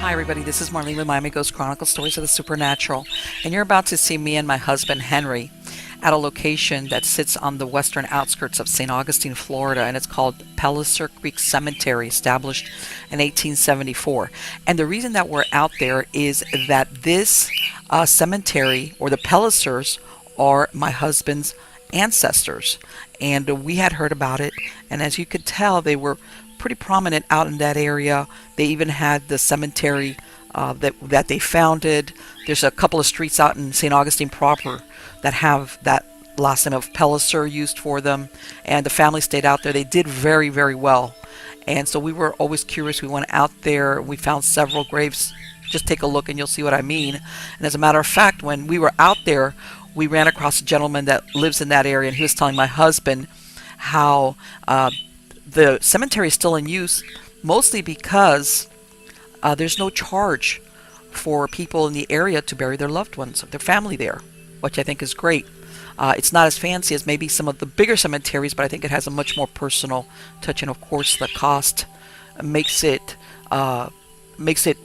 Hi everybody, this is Marlene with Miami Ghost Chronicles, Stories of the Supernatural, and you're about to see me and my husband Henry at a location that sits on the western outskirts of St. Augustine, Florida, and it's called Pellicer Creek Cemetery, established in 1874. And the reason that we're out there is that this cemetery, or the Pellicers, are my husband's ancestors, and we had heard about it, and as you could tell, they were pretty prominent out in that area. They even had the cemetery that they founded. There's a couple of streets out in St. Augustine proper that have that last name of Pellicer used for them, and the family stayed out there. They did very, very well, and so we were always curious. We went out there. We found several graves. Just take a look and you'll see what I mean. And as a matter of fact, when we were out there, we ran across a gentleman that lives in that area, and he was telling my husband how the cemetery is still in use, mostly because there's no charge for people in the area to bury their loved ones, their family there, which I think is great. It's not as fancy as maybe some of the bigger cemeteries, but I think it has a much more personal touch, and of course the cost makes it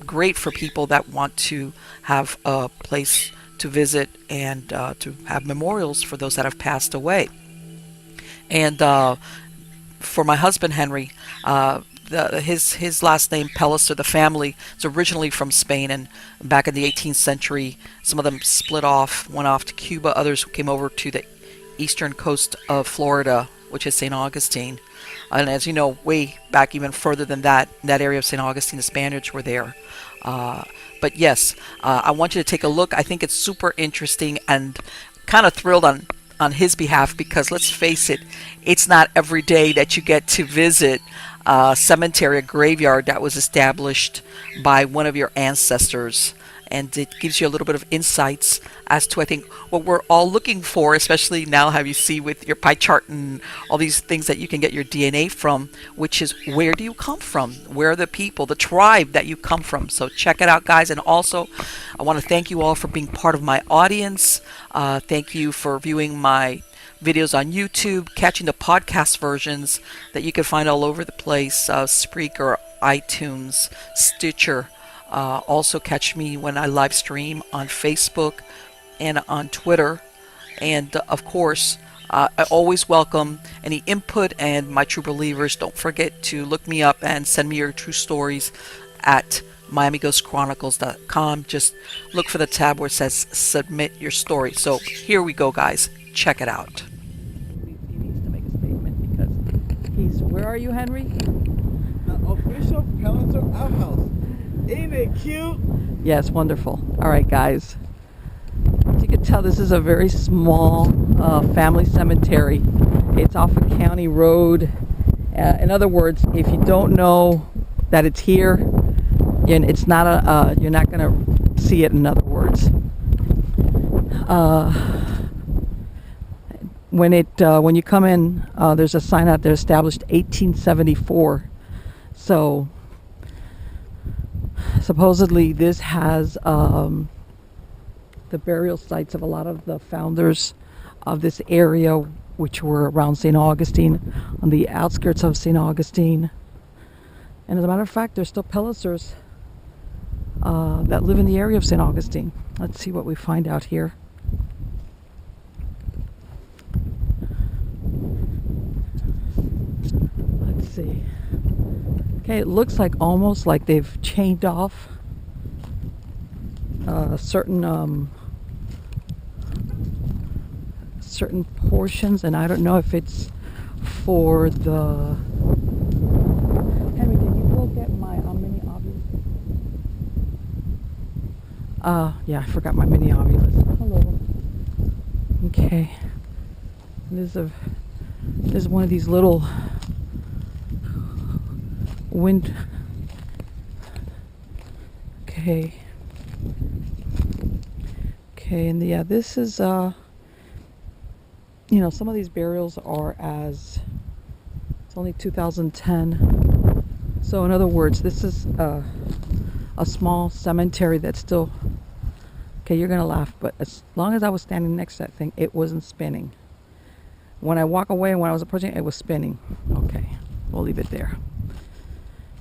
great for people that want to have a place to visit and to have memorials for those that have passed away. And for my husband Henry, his last name Pellicer, the family is originally from Spain, and back in the 18th century, some of them split off, went off to Cuba, others came over to the eastern coast of Florida, which is St. Augustine. And as you know, way back even further than that, in that area of St. Augustine, the Spaniards were there. But yes, I want you to take a look. I think it's super interesting, and kind of thrilled on his behalf, because let's face it, it's not every day that you get to visit a cemetery, a graveyard that was established by one of your ancestors. And it gives you a little bit of insights as to, I think, what we're all looking for, especially now, how you see with your pie chart and all these things that you can get your DNA from, which is, where do you come from? Where are the people, the tribe that you come from? So check it out, guys. And also, I want to thank you all for being part of my audience. Thank you for viewing my videos on YouTube, catching the podcast versions that you can find all over the place, Spreaker, iTunes, Stitcher. Also catch me when I live stream on Facebook and on Twitter. And of course, I always welcome any input, and my true believers, don't forget to look me up and send me your true stories at MiamiGhostChronicles.com. Just look for the tab where it says submit your story. So here we go, guys. Check it out. He needs to make a statement because he's... Where are you, Henry? The official Pellicer outhouse. Ain't it cute? Yes, wonderful. All right, guys. As you can tell, this is a very small family cemetery. It's off a county road. In other words, if you don't know that it's here, it's not you're not going to see it. In other words, when you come in, there's a sign out there established 1874. So supposedly this has the burial sites of a lot of the founders of this area, which were around St. Augustine, on the outskirts of St. Augustine. And as a matter of fact, there's still Pellicers that live in the area of St. Augustine. Let's see what we find out here. Let's see. Okay, it looks like almost like they've chained off certain portions, and I don't know if it's for the... Henry, can you go get my mini obulus? Yeah, I forgot my mini obulus. Hello. Okay. This is one of these little wind. Okay, and yeah, this is some of these burials are as, it's only 2010. So in other words, this is a small cemetery that's still, okay, you're gonna laugh, but as long as I was standing next to that thing, it wasn't spinning. When I walk away, when I was approaching it was spinning. Okay, we'll leave it there.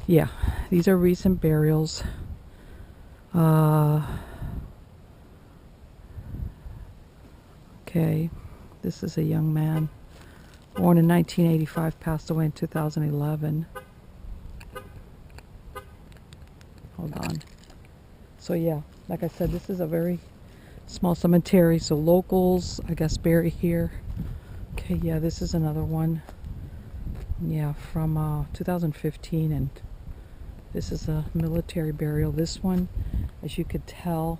Yeah, these are recent burials. Okay, this is a young man, born in 1985, passed away in 2011. Hold on. So yeah, like I said, this is a very small cemetery, so locals, I guess, bury here. Okay, yeah, this is another one. Yeah, from 2015, and this is a military burial. This one, as you could tell,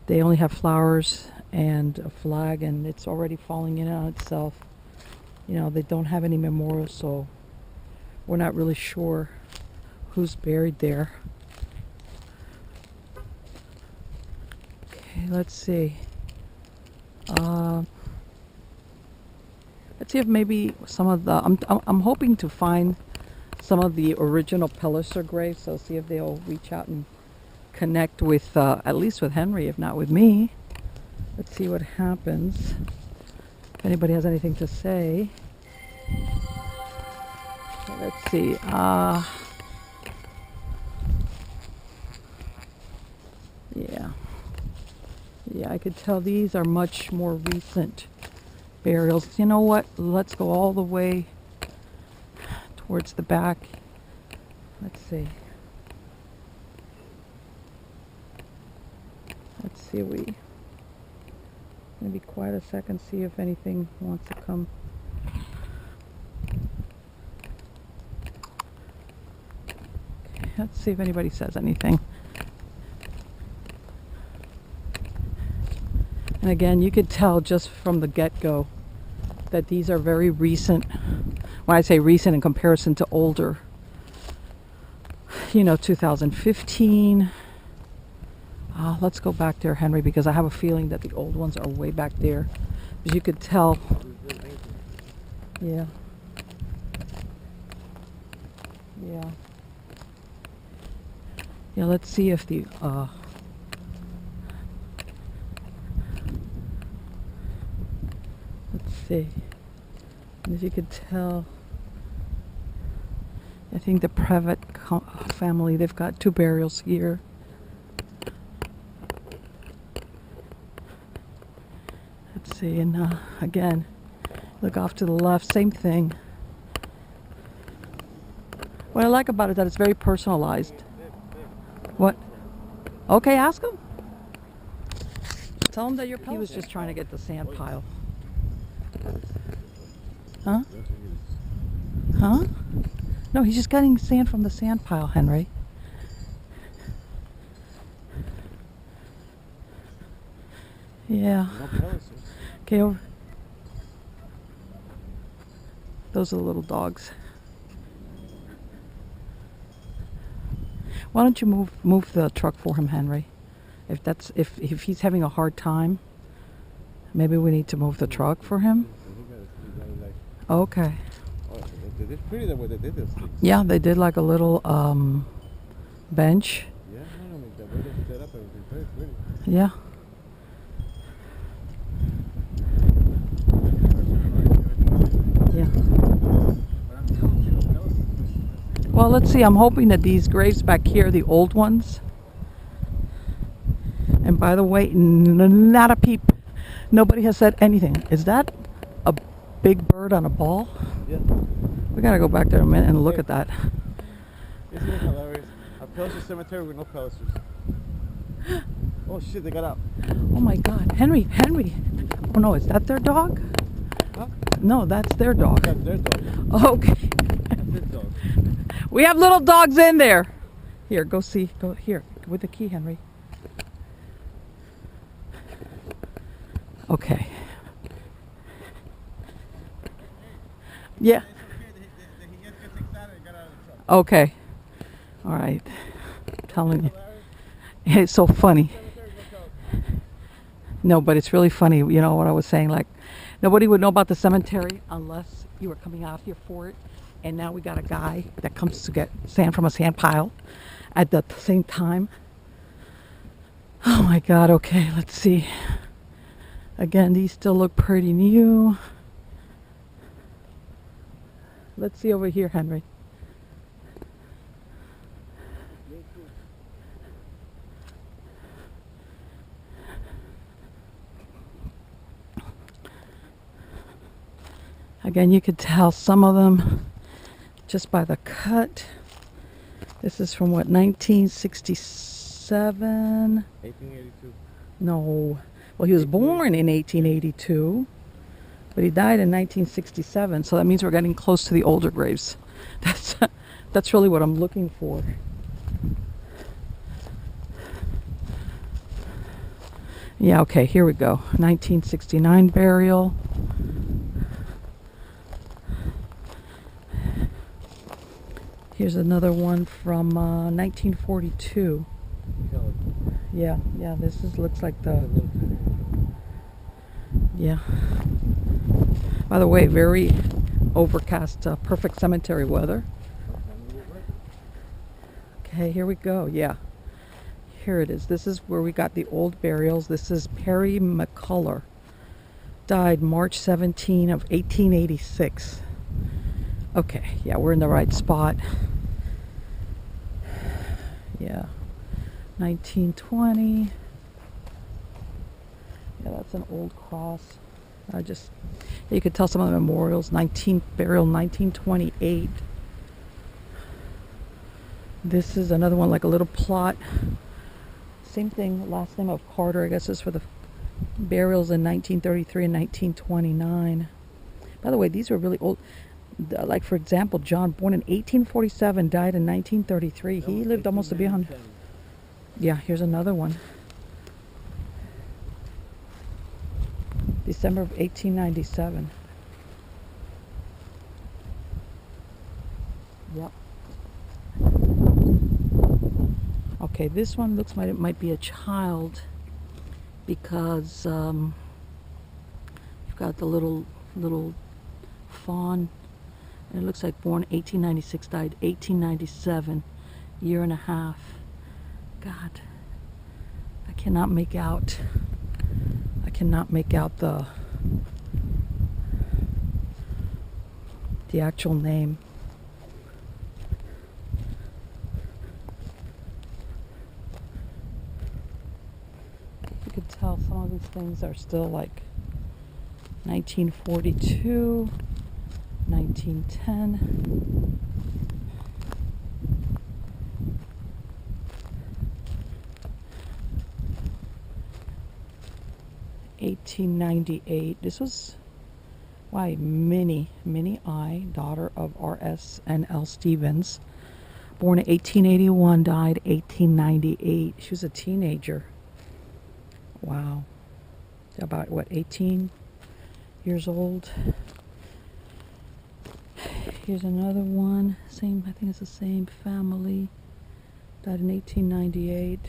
they only have flowers and a flag, and it's already falling in on itself. You know, they don't have any memorial, so we're not really sure who's buried there. Okay, let's see. Let's see if maybe some of the I'm hoping to find some of the original Pellicer graves. So see if they'll reach out and connect with at least with Henry, if not with me. Let's see what happens. If anybody has anything to say. Let's see. Yeah, I could tell these are much more recent burials. You know what? Let's go all the way towards the back. Let's see. Let's see. Maybe quiet a second. See if anything wants to come. Okay, let's see if anybody says anything. And again, you could tell just from the get-go that these are very recent. When I say recent in comparison to older, you know, 2015. Let's go back there, Henry, because I have a feeling that the old ones are way back there. As you could tell. Yeah. Yeah. Yeah, let's see if the let's see. As you could tell, I think the Previtt family, they've got 2 burials here. Let's see, and again, look off to the left, same thing. What I like about it is that it's very personalized. What? Okay, ask him. Tell him that you're He was just trying to get the sand pile. Huh? Huh? No, he's just getting sand from the sand pile, Henry. Yeah. Okay, over. Those are the little dogs. Why don't you move the truck for him, Henry? If he's having a hard time, maybe we need to move the truck for him. Okay. It's pretty the way they did this thing. Yeah, they did like a little bench. Yeah, no, the way they set up everything, very pretty. Yeah. Yeah. Well, let's see. I'm hoping that these graves back here, the old ones. And by the way, not a peep. Nobody has said anything. Is that a big bird on a ball? Yeah. We gotta go back there a minute and look at that. Isn't it hilarious? A Pellicer cemetery with no Pellicers. Oh shit, they got out. Oh my God, Henry. Oh no, is that their dog? Huh? No, that's their dog. That's their dog. Okay. That's their dog. We have little dogs in there. Here, go see. Go here with the key, Henry. Okay. Yeah. Okay. All right. I'm telling you. It's so funny. No, but it's really funny. You know what I was saying? Like, nobody would know about the cemetery unless you were coming out here for it. And now we got a guy that comes to get sand from a sand pile at the same time. Oh my God. Okay, let's see. Again, these still look pretty new. Let's see over here, Henry. Again, you could tell some of them just by the cut. This is from what, 1967? 1882. No. Well, he was born in 1882, but he died in 1967. So that means we're getting close to the older graves. That's really what I'm looking for. Yeah, okay, here we go. 1969 burial. Here's another one from 1942. Yeah, this looks like the... Yeah. By the way, very overcast, perfect cemetery weather. Okay, here we go. Yeah. Here it is. This is where we got the old burials. This is Perry McCullough. Died March 17 of 1886. Okay, yeah, we're in the right spot. Yeah. 1920. Yeah, that's an old cross. You could tell some of the memorials. Burial 1928. This is another one, like a little plot. Same thing, last name of Carter, I guess is for the burials in 1933 and 1929. By the way, these are really old. Like, for example, John, born in 1847, died in 1933. He lived almost to be 100. Yeah, here's another one. December of 1897. Yep. Okay, this one looks like it might be a child because you've got the little fawn, and it looks like born 1896, died 1897, year and a half. God, I cannot make out the actual name. You could tell some of these things are still like 1942, 1910. $1898. This was Minnie I, daughter of R.S. and L. Stevens, born in 1881, died 1898. She was a teenager. Wow. About what, 18 years old. Here's another one. Same, I think it's the same family. Died in 1898.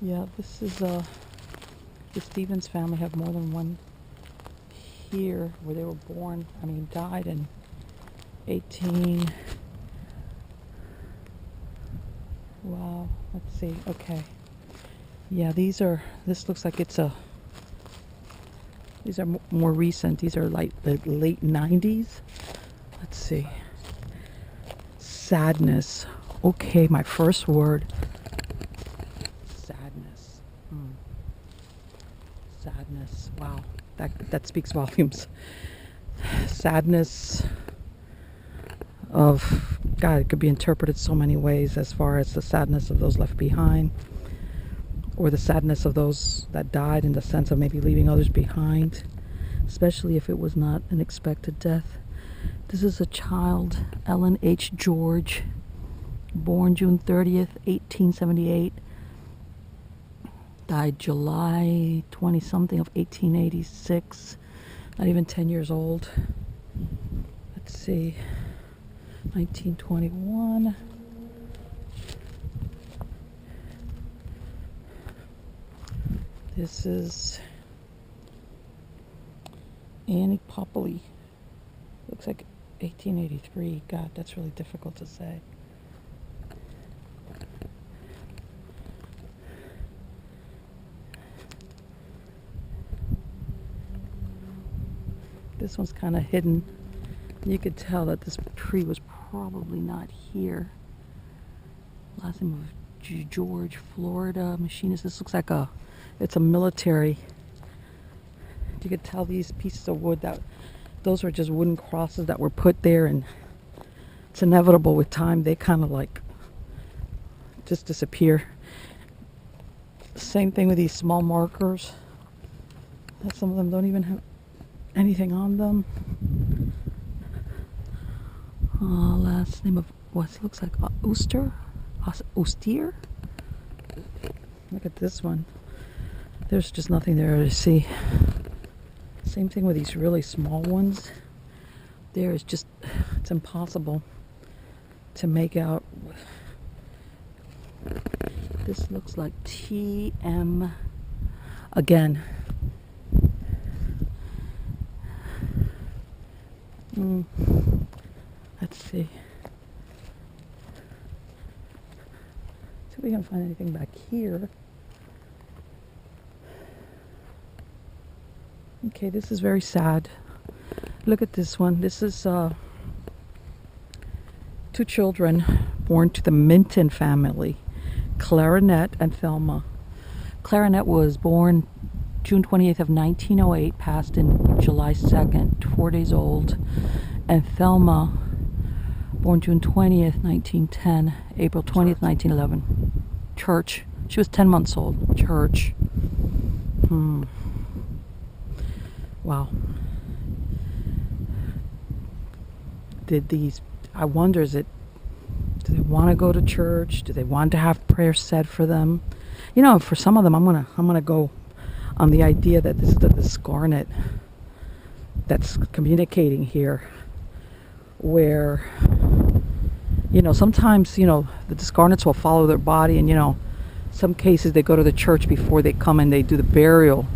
Yeah, this is the Stevens family have more than one here where they were born. Died in 18. Wow, let's see. Okay. Yeah, this looks like these are more recent. These are like the late 90s. Let's see. Sadness. Okay, my first word. Sadness. Wow, that speaks volumes. Sadness of God, it could be interpreted so many ways, as far as the sadness of those left behind, or the sadness of those that died, in the sense of maybe leaving others behind, especially if it was not an expected death. This is a child, Ellen H. George, born June 30th, 1878. Died July 20-something of 1886. Not even 10 years old. Let's see. 1921. This is Annie Popley. Looks like 1883. God, that's really difficult to say. This one's kind of hidden. You could tell that this tree was probably not here. Last name of George, Florida, machinist. This looks like it's a military You could tell these pieces of wood, that those were just wooden crosses that were put there, and it's inevitable with time they kind of like just disappear. Same thing with these small markers. Some of them don't even have anything on them. Last name of what looks like Austere. Look at this one. There's just nothing there to see. Same thing with these really small ones. There is just, it's impossible to make out. This looks like TM again. Let's see. See if we can find anything back here. Okay, this is very sad. Look at this one. This is two children born to the Minton family, Clarinet and Thelma. Clarinet was born June 28th of 1908, passed in July 2nd, 4 days old. And Thelma, born June 20th, 1910, April 20th, 1911. Church. She was 10 months old. Church. Wow. I wonder, do they want to go to church? Do they want to have prayers said for them? You know, for some of them, I'm gonna go on the idea that this is the discarnate that's communicating here, where, you know, sometimes, you know, the discarnates will follow their body, and, you know, some cases they go to the church before they come and they do the burial,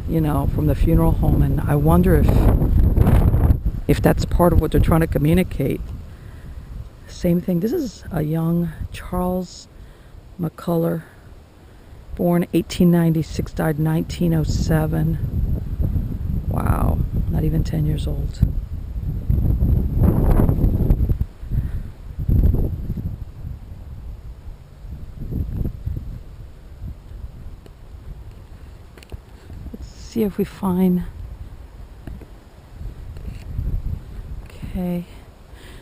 you know, from the funeral home. And I wonder if that's part of what they're trying to communicate. Same thing. This is a young Charles McCullough, born 1896, died 1907. Wow, not even 10 years old. Let's see if we find. Okay.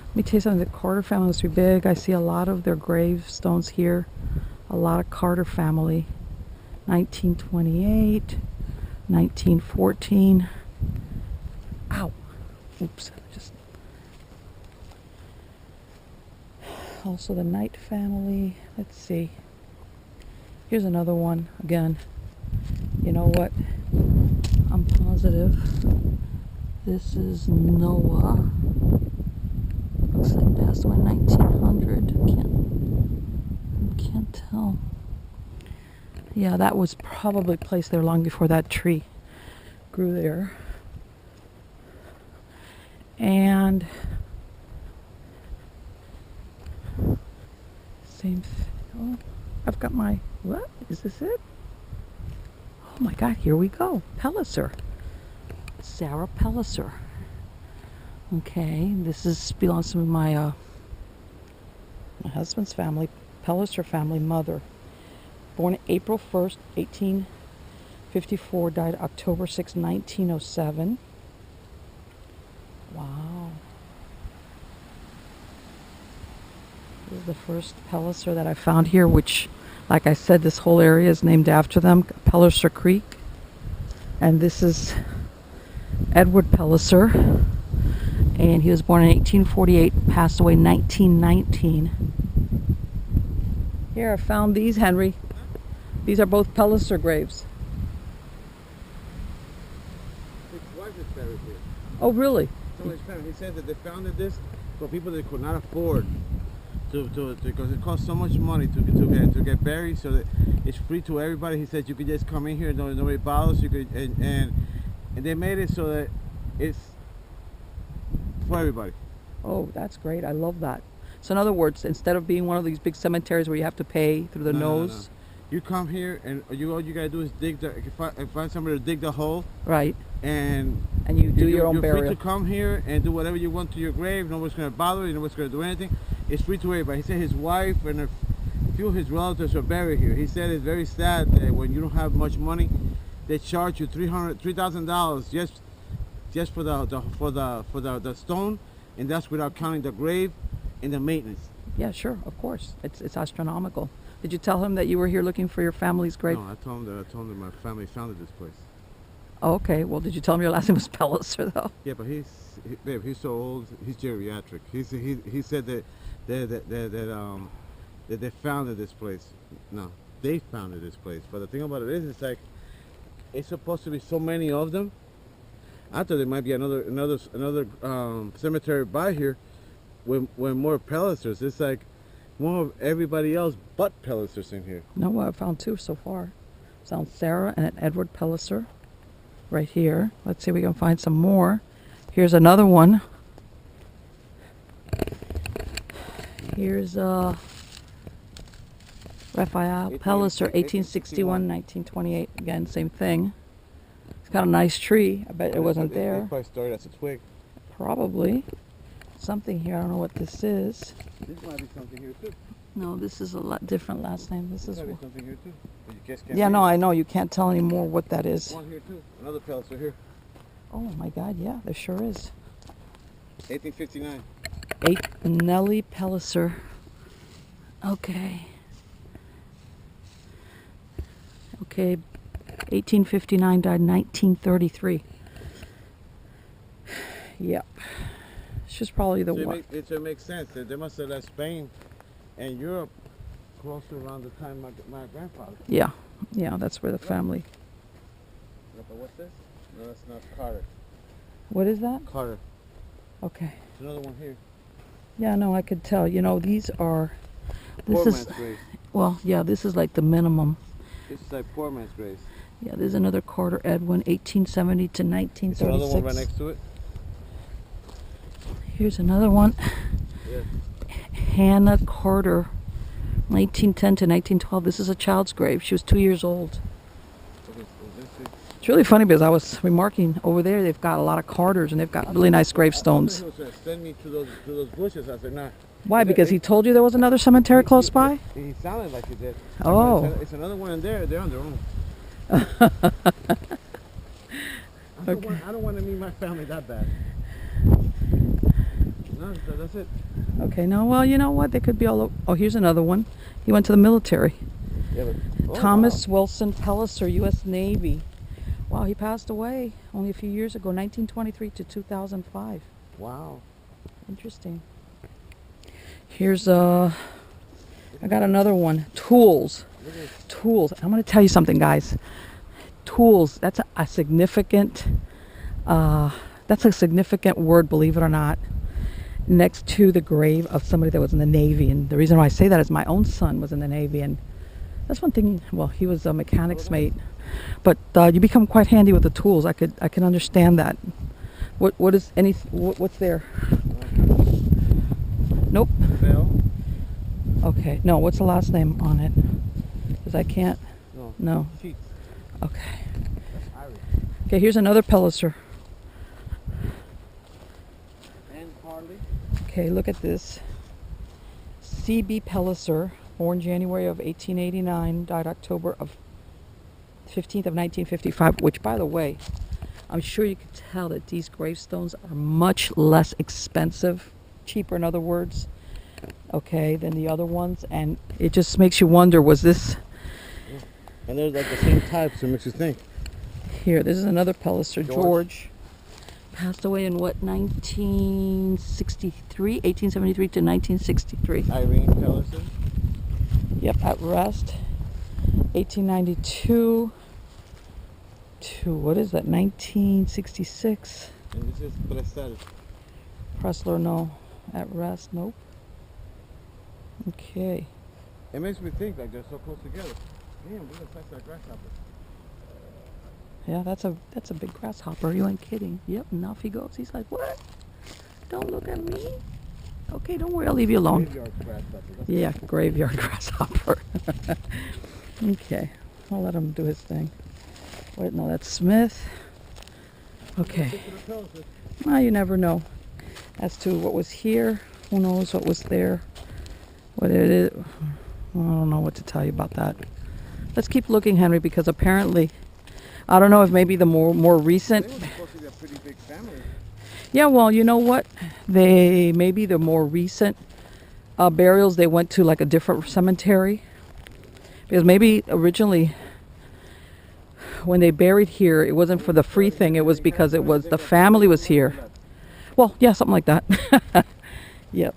Let me tell you something. The Carter family must be big. I see a lot of their gravestones here. A lot of Carter family. 1928, 1914. Ow. Oops. Also the Knight family. Let's see. Here's another one. Again, you know what? I'm positive. This is Noah. Looks like passed away in 1900. Can't tell. Yeah, that was probably placed there long before that tree grew there. And same thing. Oh, I've got my, what? Is this it? Oh my God, here we go. Pellicer. Sarah Pellicer. Okay, this belongs to my husband's family, Pellicer family, mother. Born April 1st, 1854, died October 6, 1907. Wow. This is the first Pellicer that I found here, which, like I said, this whole area is named after them, Pellicer Creek. And this is Edward Pellicer, and he was born in 1848, passed away in 1919. Here, I found these, Henry. These are both Pellicer graves. His wife is buried here. Oh, really? He said that they founded this for people that could not afford because it costs so much money to get buried, so that it's free to everybody. He said you could just come in here, nobody bothers you, could, and they made it so that it's for everybody. Oh, that's great. I love that. So in other words, instead of being one of these big cemeteries where you have to pay through the nose. No. You come here and all you gotta do is find somebody to dig the hole. Right. And you do your own burial. You're free to come here and do whatever you want to your grave. Nobody's gonna bother you. Nobody's gonna do anything. It's free to everybody. He said his wife and a few of his relatives are buried here. He said it's very sad that when you don't have much money, they charge you $3,000 just for the stone, and that's without counting the grave and the maintenance. Yeah, sure, of course. It's astronomical. Did you tell him that you were here looking for your family's grave? No, I told him that my family founded this place. Oh, okay. Well, did you tell him your last name was Pellicer, though? Yeah, but babe, he's so old. He's geriatric. He said that they founded this place. No, they founded this place. But the thing about it is, it's like it's supposed to be so many of them. I thought there might be another cemetery by here with more Pellicers. It's like more of everybody else but Pellicers in here. No, I found two so far. Found Sarah and an Edward Pellicer right here. Let's see if we can find some more. Here's another one. Here's Raphael Pellicer, 1861, 1928. Again, same thing. It's got a nice tree. I bet it wasn't They there. probably started as a twig. Probably. Something here. I don't know what this is. This might be something here too. No, this is a lot different last name. This is. Might be something here too. But you just can't Yeah, read no, it. I know. You can't tell anymore what that is. One here too. Another Pellicer here. Oh my God, yeah, there sure is. 1859. Nellie Pellicer. Okay. Okay, 1859, died 1933. Yep. She's probably the one. It makes sense. They must have left Spain and Europe close to around the time my grandfather. Yeah, yeah, that's where the family. No, but what's this? No, that's not Carter. What is that? Carter. Okay. There's another one here. Yeah, no, I could tell. You know, these are. This Poor is. man's graves. Well, yeah, this is like the minimum. This is like poor man's graves. Yeah, there's another Carter Edwin, 1870 to 1936. There's another one right next to it. Here's another one. Yeah. Hannah Carter, 1910 to 1912. This is a child's grave. She was 2 years old. It's really funny because I was remarking over there, they've got a lot of Carters and they've got really nice gravestones. Send me to those bushes. I said, nah. Why? Because he told you there was another cemetery close by? He sounded like he did. Oh. It's another one in there. They're on their own. I don't want to meet my family that bad. No, that's it. Okay, no, well, you know what? They could be all over. Oh, here's another one. He went to the military. Yeah, but, Thomas Wilson Pellicer, U.S. Navy. Wow, he passed away only a few years ago, 1923 to 2005. Wow. Interesting. Here's I got another one. Tools. Tools. I'm going to tell you something, guys. Tools. That's a significant. That's a significant word, believe it or not. Next to the grave of somebody that was in the Navy, and the reason why I say that is my own son was in the Navy, and that's one thing. Well, he was a mechanic's mate, but you become quite handy with the tools. I can understand that. What's there? Nope. Bell? Okay. No. What's the last name on it? Because I can't. No. Sheets. Okay. That's Irish. Okay. Here's another Pellicer. And Harley. Okay. Look at this. C.B. Pellicer, born January of 1889, died October of 15th of 1955. Which, by the way, I'm sure you can tell that these gravestones are much less expensive, cheaper in other words, okay, than the other ones, and it just makes you wonder, was this And they're like the same type, so it makes you think. here? This is another Pellicer. George passed away in what, 1963, 1873 to 1963. Irene Pellicer. Yep, at rest, 1892 to what is that, 1966. And this is Pellicer. Pressler, no. At rest, nope. Okay. It makes me think like they're so close together. Damn, look at the size of that grasshopper. Yeah, that's a big grasshopper. You ain't kidding. Yep, and off he goes. He's like, what? Don't look at me. Okay, don't worry, I'll leave you alone. Graveyard grasshopper. That's Yeah, graveyard grasshopper. Okay, I'll let him do his thing. Wait, no, that's Smith. Okay. Well, you never know. As to what was here, who knows what was there. What it is, I don't know what to tell you about that. Let's keep looking, Henry, because apparently I don't know if maybe the more recent. They were supposed to be a pretty big family. Yeah, well, you know what? They maybe the more recent burials they went to like a different cemetery because maybe originally when they buried here it wasn't for the free thing, it was because it was the family was here. Well, yeah, something like that. Yep.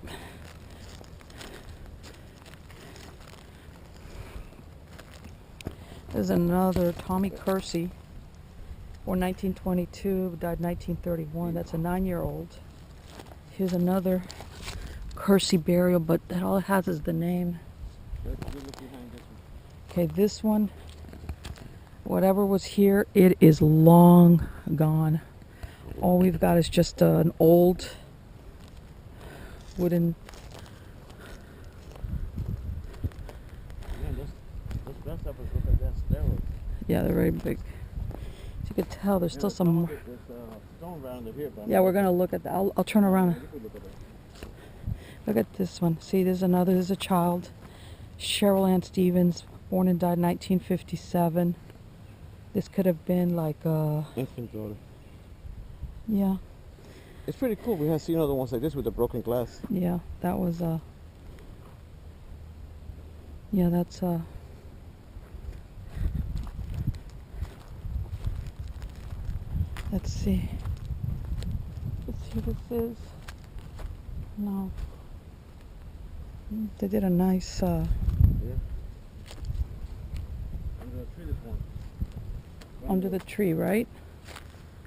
There's another Tommy Kersey, born 1922, died 1931. That's a 9-year-old. Here's another Kersey burial, but that all it has is the name. Okay, this one, whatever was here, it is long gone. All we've got is just an old wooden. Man, those grasshoppers look like that steroids. Yeah, they're very big. As you can tell, there's still some more. There's stone around here, but Yeah, we're gonna look at that. I'll turn around. you could look at that. Look at this one. See, there's another. There's a child, Cheryl Ann Stevens, born and died 1957. This could have been like Infant daughter. yeah, It's pretty cool. We have seen other ones like this with the broken glass. yeah. That was yeah, that's let's see. Let's see what this is. No. They did a nice Yeah. Under the tree, this one. under the tree, right?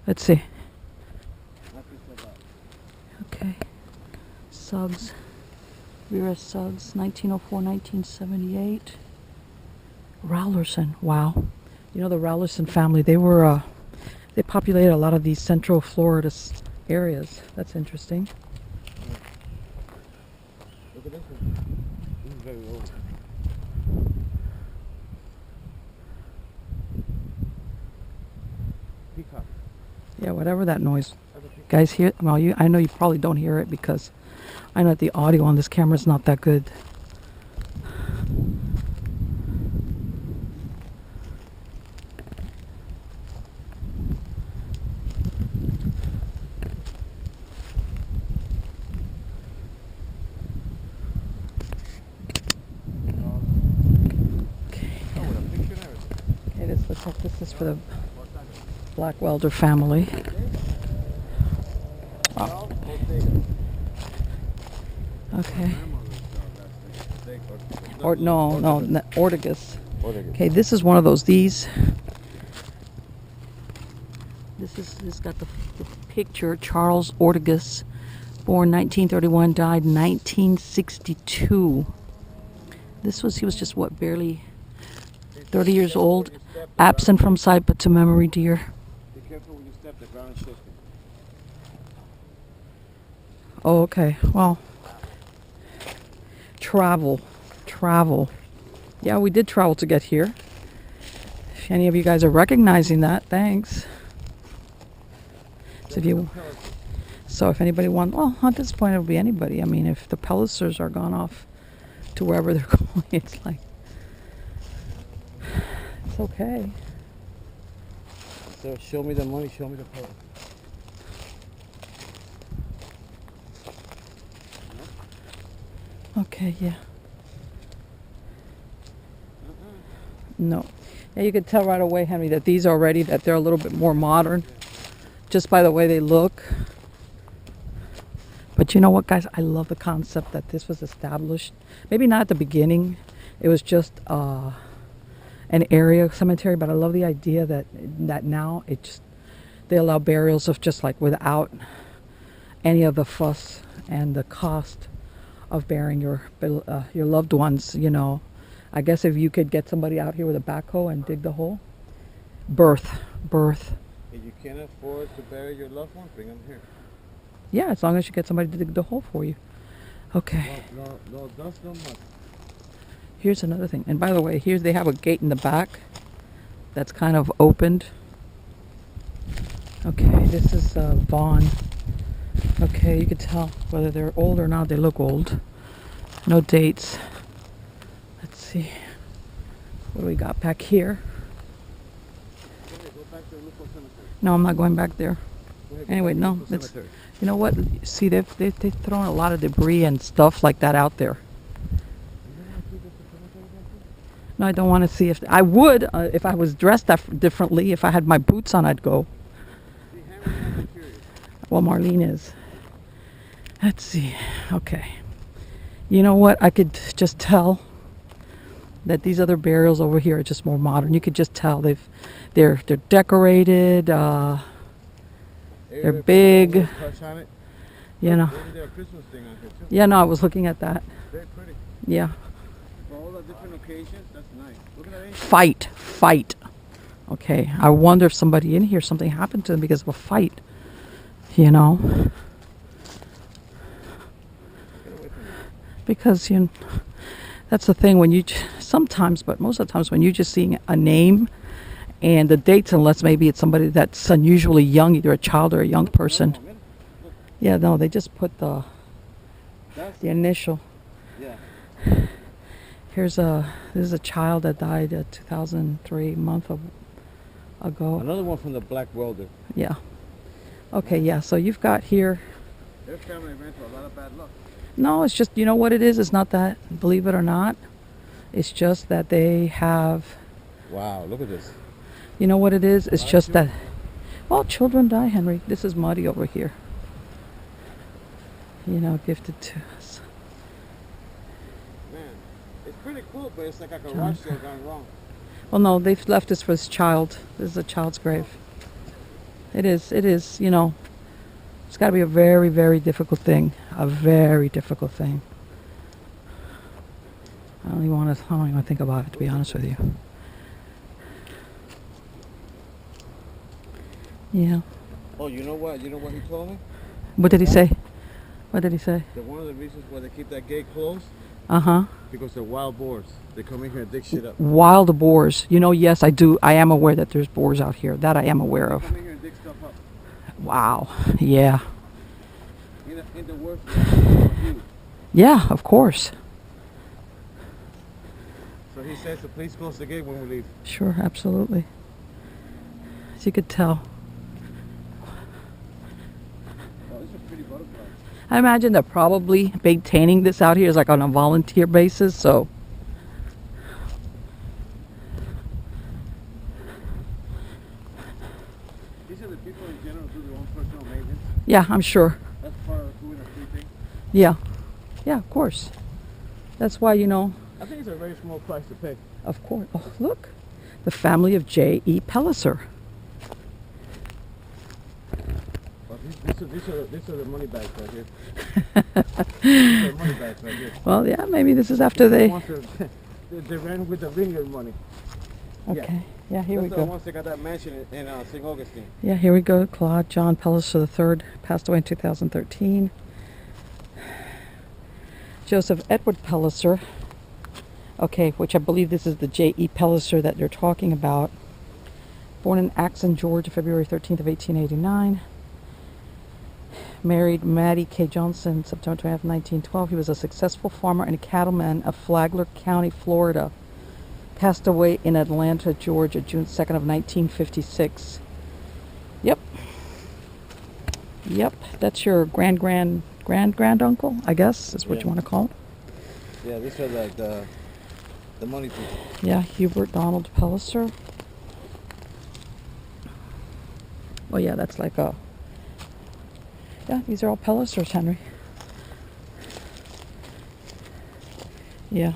Let's see. Not this one, but Okay. Suggs. Vera Suggs, 1904, 1978. Rowlerson. Wow. You know the Rowlerson family, they were they populated a lot of these central Florida areas. That's interesting. look at this one. This is very old. Peacock. Yeah, whatever that noise. That's a peacock. Guys hear, well, I know you probably don't hear it because I know that the audio on this camera is not that good. Oh, with a picture and everything. Okay, this looks like this is for the Blackwelder family. Charles Ortega. Okay. Grandmother's last name. Or no, Ortegas. Ortega. Okay, this is one of those. These. This got the picture. Charles Ortegas, born 1931, died 1962. He was just what, barely 30 years old, absent from sight but to memory dear. Be careful when you step, the ground is shifting. Oh, okay. Well, travel. Yeah, we did travel to get here. If any of you guys are recognizing that, thanks. So if anybody wants, well, at this point it'll be anybody. I mean, if the Pellicers are gone off to wherever they're going, it's like, it's okay. So show me the money, show me the power. Okay, yeah. No. Yeah, you could tell right away, Henry, that these already, that they're a little bit more modern, just by the way they look. But you know what, guys? I love the concept that this was established. Maybe not at the beginning. It was just an area cemetery, but I love the idea that now they allow burials of just like without any of the fuss and the cost of burying your loved ones. You know, I guess if you could get somebody out here with a backhoe and dig the hole, birth. If you can't afford to bury your loved one, bring them here. Yeah, as long as you get somebody to dig the hole for you. Okay. No dust, no mud. Here's another thing. And by the way, here they have a gate in the back that's kind of opened. Okay, this is Vaughn. Okay, you can tell whether they're old or not. They look old. No dates. Let's see. What do we got back here? Okay, go back back to the Lupo Cemetery. No, I'm not going back there. Go ahead, go Anyway, back to the no. Lupo It's, Cemetery. you know what? See, they've thrown a lot of debris and stuff like that out there. No, I don't want to see if I would if I was dressed differently. If I had my boots on, I'd go. See, Henry might be curious. Well, Marlene is. Let's see. Okay. You know what? I could just tell that these other burials over here are just more modern. You could just tell they're decorated. They're big. Touch on it. You know. Maybe there's a Christmas thing on here too. Yeah, no, I was looking at that. Very pretty. Yeah. For all the different occasions, that's nice. Look at that ancient. Fight. Okay. I wonder if somebody in here, something happened to them because of a fight. You know. Get away from me. Because you know, that's the thing when you sometimes, but most of the times when you're just seeing a name and the dates, unless maybe it's somebody that's unusually young, either a child or a young person. No, Yeah, no, they just put the initial. Yeah. This is a child that died 2003 ago. Another one from the Black Welder. Yeah. Okay, yeah. So you've got here. Their family ran through a lot of bad luck. No, it's just, you know what it is? It's not that, believe it or not. It's just that they have, Wow, look at this. you know what it is? It's just that, well, children die, Henry. This is muddy over here. You know, gifted to us. Man, it's pretty cool, but it's like a garage sale gone wrong. Well, no, they've left this for this child. This is a child's grave. It is, you know, it's got to be a very, very difficult thing. A very difficult thing. I don't even want to think about it, to be honest with you. Yeah. Oh, you know what? You know what he told me? What did he say? What did he say? That one of the reasons why they keep that gate closed, Uh-huh. because they're wild boars. They come in here and dig shit up. Wild boars. You know, yes, I do. I am aware that there's boars out here. That I am aware They of. come in here and dig stuff up. Wow. Yeah. In the worst way. Yeah, of course. So he says to please close the gate when we leave. Sure, absolutely. As you could tell. Oh, this is a pretty butterfly. I imagine they're probably maintaining this out here is like on a volunteer basis, so. These are the people in general do their own personal maintenance. Yeah, I'm sure. That's part of doing a free thing. Yeah. Yeah, of course. That's why, you know, I think it's a very small price to pay. of course. Oh, look. The family of J.E. Pellicer. But these are the money bags right here. These are money bags right here. Well, yeah, maybe this is after The they. ones they ran with the vineyard money. Okay. Yeah, here we That's the go. ones that got that mansion in St. Augustine. Yeah, here we go. Claude John Pellicer III passed away in 2013. Joseph Edward Pellicer. Okay, which I believe this is the J.E. Pellicer that they're talking about. Born in Axon, Georgia, February 13th of 1889. Married Maddie K. Johnson, September 20th, 1912. He was a successful farmer and a cattleman of Flagler County, Florida. Passed away in Atlanta, Georgia, June 2nd of 1956. Yep. Yep, that's your grand-uncle, I guess, is what Yeah. you want to call him. Yeah, these are like the money people. Yeah, Hubert Donald Pellicer. Oh yeah, that's like a... Yeah, these are all Pellicers, Henry. Yeah.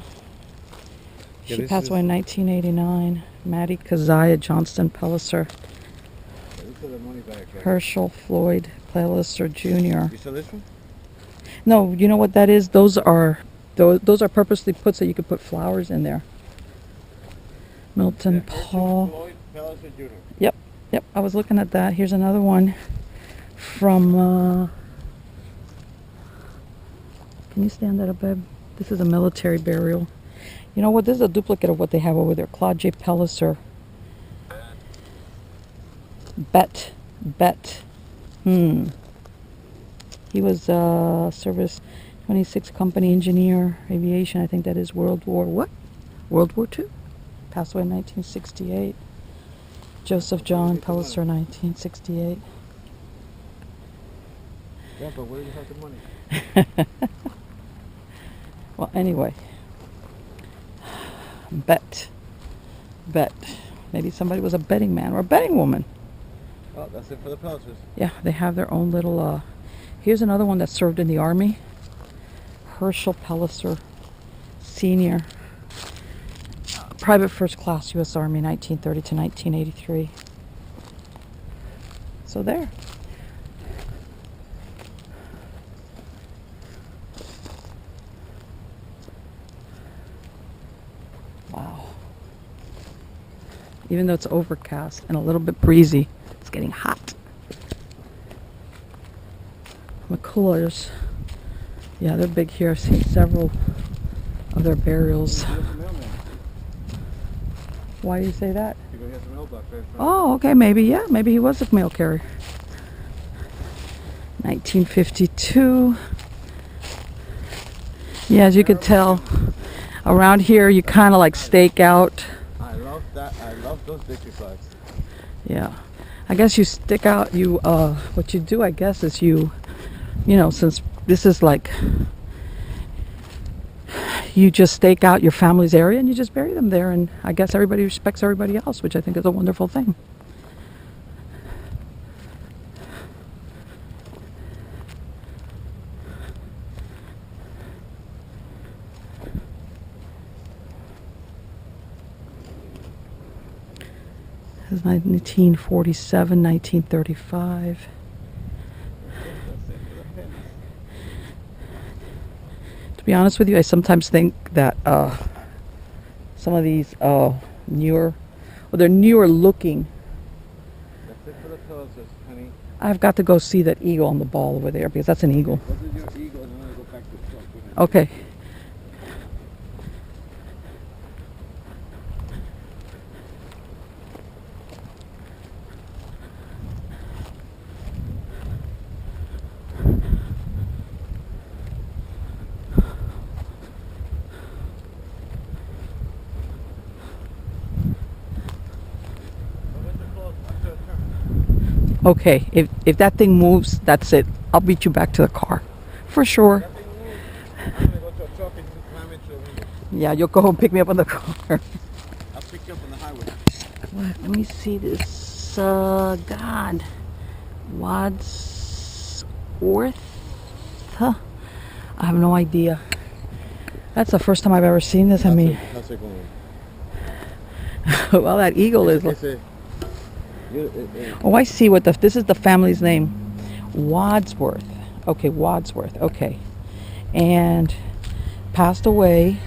Yeah, She this passed is- away in 1989. Maddie Keziah Johnston Pellicer. Yeah, these are the money bags. Right? Herschel Floyd Pellicer Jr. You saw this one? No, you know what that is? Those are purposely put so you could put flowers in there. Milton Yeah, Paul. Floyd Pellicer Jr. Yep, I was looking at that. Here's another one from, can you stand that up, babe? This is a military burial. You know what? This is a duplicate of what they have over there. Claude J. Pellicer. Bet. He was service 26 company engineer, aviation. I think that is World War what? World War II. Passed away in 1968. Joseph John Pellicer, 1968. Yeah, but where do you have the money? Well, anyway. Bet. Maybe somebody was a betting man or a betting woman. Oh, that's it for the Pellicers. Yeah, they have their own little, here's another one that served in the Army. Herschel Pellicer, Sr. Private First Class, U.S. Army, 1930 to 1983. So there. Wow. Even though it's overcast and a little bit breezy, it's getting hot. McCullers. Yeah, they're big here. I've seen several of their burials. Why do you say that? Because he has a mailbox right in front. Oh, okay, maybe, yeah, maybe he was a mail carrier. 1952. Yeah, as you could tell, around here you kind of like stake out. I love that. I love those victory flags. Yeah, I guess you stick out. You what you do, I guess, is you know, since this is like, you just stake out your family's area and you just bury them there, and I guess everybody respects everybody else, which I think is a wonderful thing. This is 1947, 1935. To be honest with you, I sometimes think that some of these newer, well, they're newer looking. That's it for the Pellicers, honey. I've got to go see that eagle on the ball over there, because that's an eagle. What is your eagle? And then I go back to the truck with him. Okay. Okay, if that thing moves, that's it. I'll beat you back to the car. For sure. I'm going to go to a truck and just climb into a window. Yeah, you'll go and pick me up on the car. I'll pick you up on the highway. Let me see this. God. Wadsworth? Huh? I have no idea. That's the first time I've ever seen this. I mean, How's it going? well, that eagle is. Oh, I see what this is the family's name. Wadsworth. Okay, Wadsworth. Okay. And passed away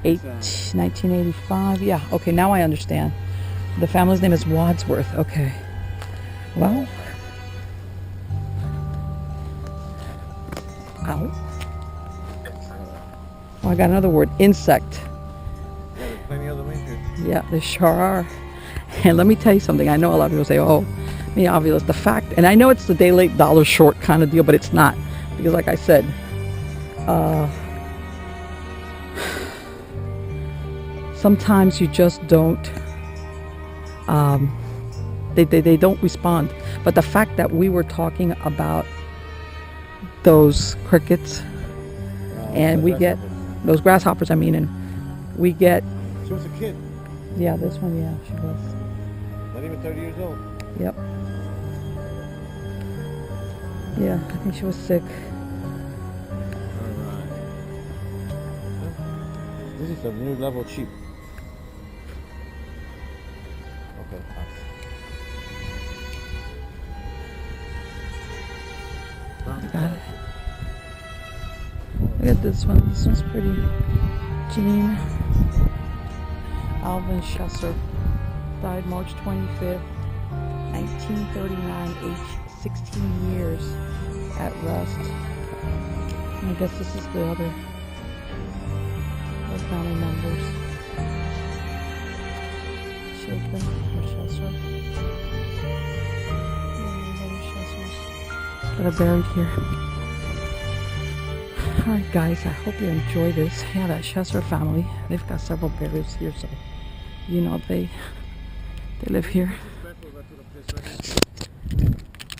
1985. Yeah, okay, now I understand. The family's name is Wadsworth. Okay. Well. Ow. Oh, I got another word. Insect. Yeah, there's plenty of them in here. Yeah, they sure are. And let me tell you something. I know a lot of people say, oh, the obvious, the fact, and I know it's the day late, dollar short kind of deal, but it's not. Because like I said, sometimes you just don't, they don't respond. But the fact that we were talking about those crickets, and we get, those grasshoppers, I mean, and we get. She was a kid. Yeah, this one, yeah, she was. Not even 30 years old. Yep. Yeah, I think she was sick. Alright. This is a new level cheap. Okay, Got it. Look at this one. This one's pretty. Jean Alvin Chesser died March 25th, 1939, age 16 years, at rest. And I guess this is the other family members. Shaken or Chesser. That are buried here. Alright guys, I hope you enjoy this. Yeah, that Chesser family, they've got several burials here, so you know they They live here. Disrespectful right to the place right here.